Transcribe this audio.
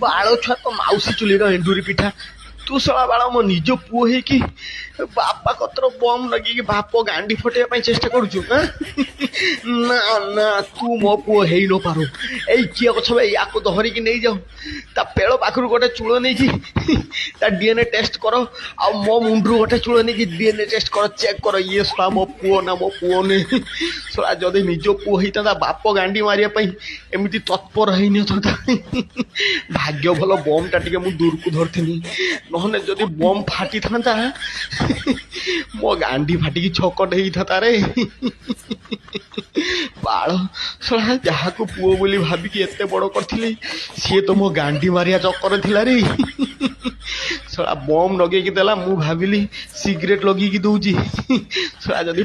ବାଳ ଛୁଆ ତ ମାଉସୀ ଚୁଲିର ଏଣ୍ଡୁରି ପିଠା। ତୁ ଶଳା ବାଳ ମୋ ନିଜ ପୁଅ ହେଇକି ବାପା କତର ବମ୍ ଲଗେଇକି ବାପ ଗାଣ୍ଡି ଫଟେଇବା ପାଇଁ ଚେଷ୍ଟା କରୁଛୁ। ନା ନା, ତୁ ମୋ ପୁଅ ହେଇ ନ ପାରୁ। ଏଇ କିଏ ଗଛ ୟାକୁ ଧରିକି ନେଇଯାଉ, ତା ପେଳ ପାଖରୁ ଗୋଟେ ଚୂଳ ନେଇକି ତା DNA ଟେଷ୍ଟ କର, ଆଉ ମୋ ମୁଣ୍ଡରୁ ଗୋଟେ ଚୂଳ ନେଇକି DNA ଟେଷ୍ଟ କର, ଚେକ୍ କର ଇଏ ଶଳା ମୋ ପୁଅ ନା ମୋ ପୁଅ ନୁହେଁ। ଶଳା ଯଦି ନିଜ ପୁଅ ହେଇଥାନ୍ତା ବାପ ଗାଣ୍ଡି ମାରିବା ପାଇଁ ଏମିତି ତତ୍ପର ହେଇନଥାନ୍ତା। ଭାଗ୍ୟ ଭଲ ବମ୍ ଟା ଟିକେ ମୁଁ ଦୂରକୁ ଧରିଥିଲି, ନହେଲେ ଯଦି ବମ୍ ଫାଟିଥାନ୍ତା ମୋ ଗାଣ୍ଡି ଫାଟିକି ଛକଟ ହେଇଥାନ୍ତା ରେ। ବାଳ ଶଳା ଯାହାକୁ ପୁଅ ବୋଲି ଭାବିକି ଏତେ ବଡ କରିଥିଲି ସିଏ ତ ମୋ ଗାଣ୍ଡି ମାରିବା ଚକ୍କର ଥିଲା ରେ। ଶଳା ବମ୍ ଲଗେଇକି ଦେଲା, ମୁଁ ଭାବିଲି ସିଗରେଟ ଲଗେଇକି ଦଉଛି। ଶଳା ଯଦି